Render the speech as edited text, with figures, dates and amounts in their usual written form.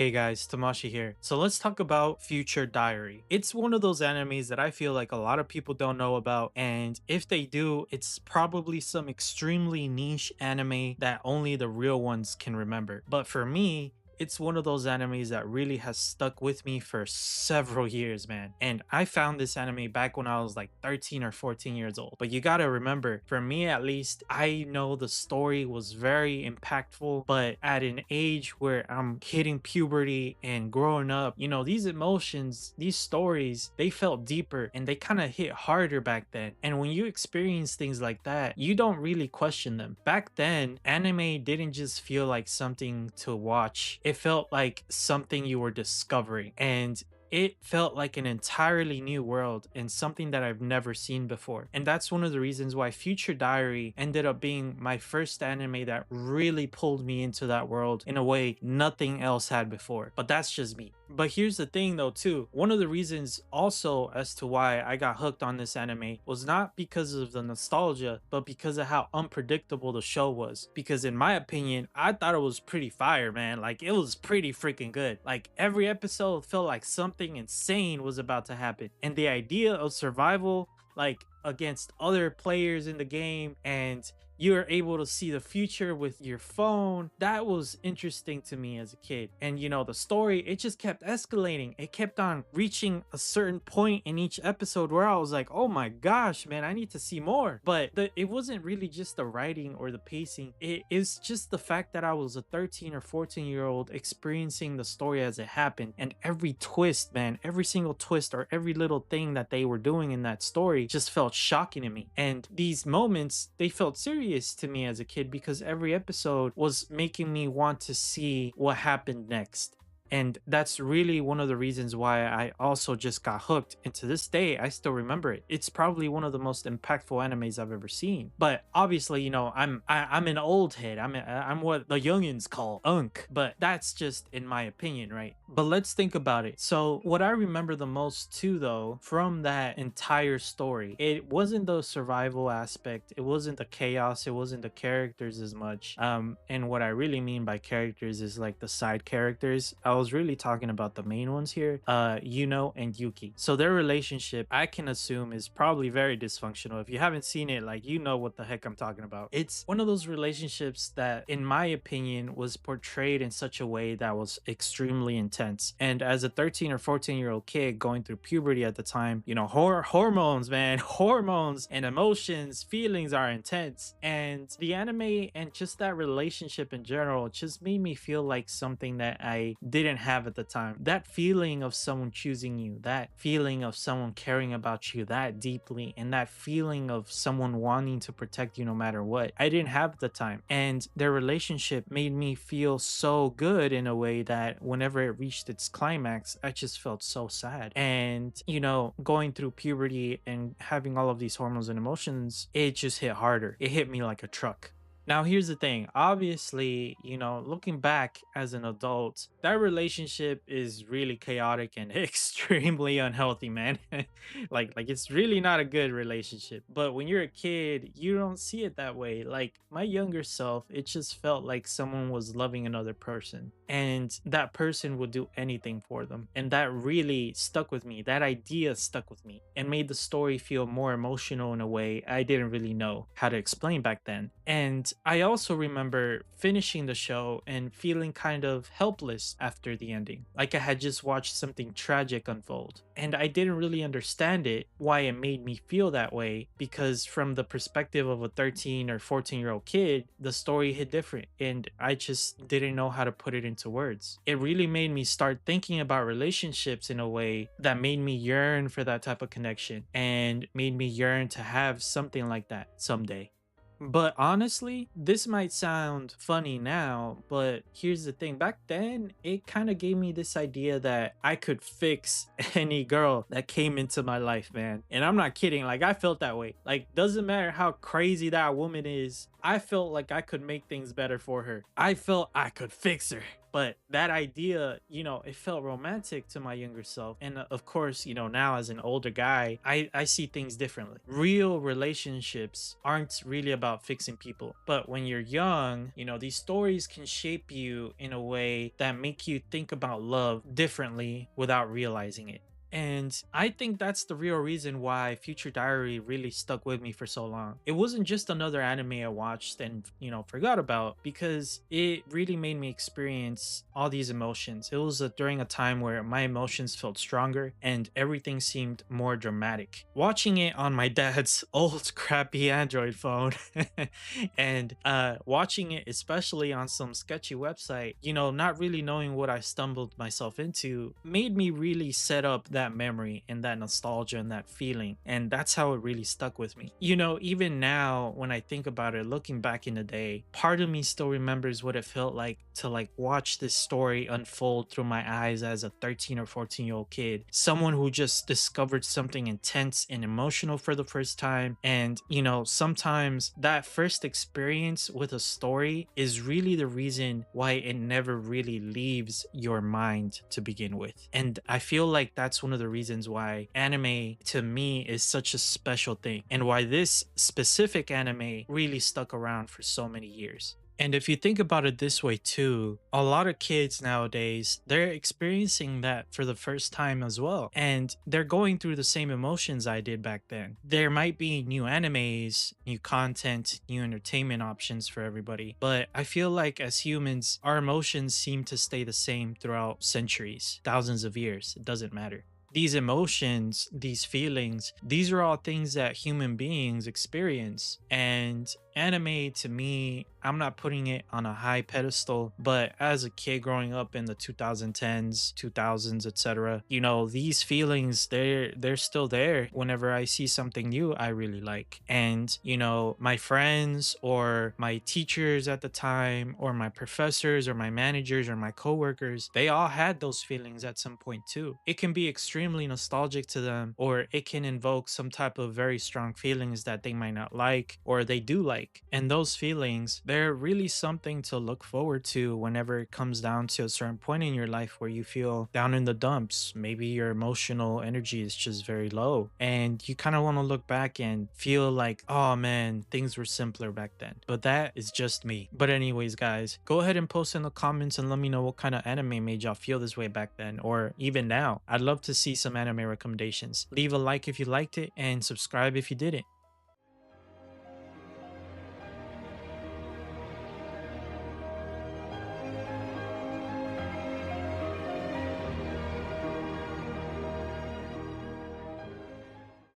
Hey guys, Tamashi here. So let's talk about Future Diary. It's one of those animes that I feel like a lot of people don't know about, and if they do, it's probably some extremely niche anime that only the real ones can remember. But for me, it's one of those animes that really has stuck with me for several years, man. And I found this anime back when I was like 13 or 14 years old. But you gotta remember, for me at least, I know the story was very impactful, but at an age where I'm hitting puberty and growing up, these emotions, these stories, they felt deeper and they kind of hit harder back then. And when you experience things like that, you don't really question them. Back then, anime didn't just feel like something to watch, it felt like something you were discovering. And it felt like an entirely new world and something that I've never seen before. And that's one of the reasons why Future Diary ended up being my first anime that really pulled me into that world in a way nothing else had before. But that's just me. But here's the thing though too, one of the reasons also as to why I got hooked on this anime was not because of the nostalgia, but because of how unpredictable the show was. Because in my opinion, I thought it was pretty fire, man. Like it was pretty freaking good. Like every episode felt like something insane was about to happen. And the idea of survival, like against other players in the game, and you're able to see the future with your phone, that was interesting to me as a kid. And the story, it just kept escalating. It kept on reaching a certain point in each episode where I was like, oh my gosh, man, I need to see more. But it wasn't really just the writing or the pacing, it is just the fact that I was a 13 or 14-year-old experiencing the story as it happened. And every twist, man, every single twist or every little thing that they were doing in that story just felt shocking to me. And these moments, they felt serious to me as a kid because every episode was making me want to see what happened next. And that's really one of the reasons why I also just got hooked. And to this day, I still remember it. It's probably one of the most impactful animes I've ever seen. But obviously, I'm an old head. I'm what the youngins call unk. But that's just in my opinion, right? But let's think about it. So what I remember the most too, though, from that entire story, it wasn't the survival aspect. It wasn't the chaos. It wasn't the characters as much. And what I really mean by characters is like the side characters. I was really talking about the main ones here, Yuno and Yuki. So their relationship, I can assume, is probably very dysfunctional. If you haven't seen it, like, you know what the heck I'm talking about. It's one of those relationships that, in my opinion, was portrayed in such a way that was extremely intense. And as a 13 or 14-year-old kid going through puberty at the time, hormones, man, hormones and emotions, feelings are intense. And the anime and just that relationship in general just made me feel like something that I didn't have at the time. That feeling of someone choosing you, that feeling of someone caring about you that deeply, and that feeling of someone wanting to protect you no matter what, I didn't have at the time. And their relationship made me feel so good in a way that whenever it reached its climax, I just felt so sad. And going through puberty and having all of these hormones and emotions, it just hit harder. It hit me like a truck. Now, here's the thing. Obviously, looking back as an adult, that relationship is really chaotic and extremely unhealthy, man. like it's really not a good relationship. But when you're a kid, you don't see it that way. Like my younger self, it just felt like someone was loving another person and that person would do anything for them. And that really stuck with me. That idea stuck with me and made the story feel more emotional in a way I didn't really know how to explain back then. And I also remember finishing the show and feeling kind of helpless after the ending. Like I had just watched something tragic unfold. And I didn't really understand it, why it made me feel that way, because from the perspective of a 13 or 14-year-old kid, the story hit different. And I just didn't know how to put it into words. It really made me start thinking about relationships in a way that made me yearn for that type of connection and made me yearn to have something like that someday. But honestly, this might sound funny now, but here's the thing. Back then, it kind of gave me this idea that I could fix any girl that came into my life, man. And I'm not kidding. Like, I felt that way. Like, doesn't matter how crazy that woman is, I felt like I could make things better for her. I felt I could fix her. But that idea, it felt romantic to my younger self. And of course, now as an older guy, I see things differently. Real relationships aren't really about fixing people. But when you're young, these stories can shape you in a way that make you think about love differently without realizing it. And I think that's the real reason why Future Diary really stuck with me for so long. It wasn't just another anime I watched and, forgot about, because it really made me experience all these emotions. It was during a time where my emotions felt stronger and everything seemed more dramatic. Watching it on my dad's old crappy Android phone and watching it especially on some sketchy website, not really knowing what I stumbled myself into, made me really set up that memory and that nostalgia and that feeling. And that's how it really stuck with me. Even now, when I think about it, looking back in the day, part of me still remembers what it felt like to watch this story unfold through my eyes as a 13 or 14-year-old kid, someone who just discovered something intense and emotional for the first time. And sometimes that first experience with a story is really the reason why it never really leaves your mind to begin with. And I feel like that's one of the reasons why anime to me is such a special thing, and why this specific anime really stuck around for so many years. And if you think about it this way too, a lot of kids nowadays, they're experiencing that for the first time as well. And they're going through the same emotions I did back then. There might be new animes, new content, new entertainment options for everybody. But I feel like as humans, our emotions seem to stay the same throughout centuries, thousands of years. It doesn't matter. These emotions, these feelings, these are all things that human beings experience. And anime to me, I'm not putting it on a high pedestal, but as a kid growing up in the 2010s, 2000s, etc., these feelings, they're still there whenever I see something new I really like. And my friends or my teachers at the time, or my professors or my managers or my coworkers, they all had those feelings at some point too. It can be extremely nostalgic to them, or it can invoke some type of very strong feelings that they might not like or they do like. And those feelings, they're really something to look forward to whenever it comes down to a certain point in your life where you feel down in the dumps. Maybe your emotional energy is just very low and you kind of want to look back and feel like, oh man, things were simpler back then. But that is just me. But anyways, guys, go ahead and post in the comments and let me know what kind of anime made y'all feel this way back then, or even now. I'd love to see some anime recommendations. Leave a like if you liked it and subscribe if you didn't.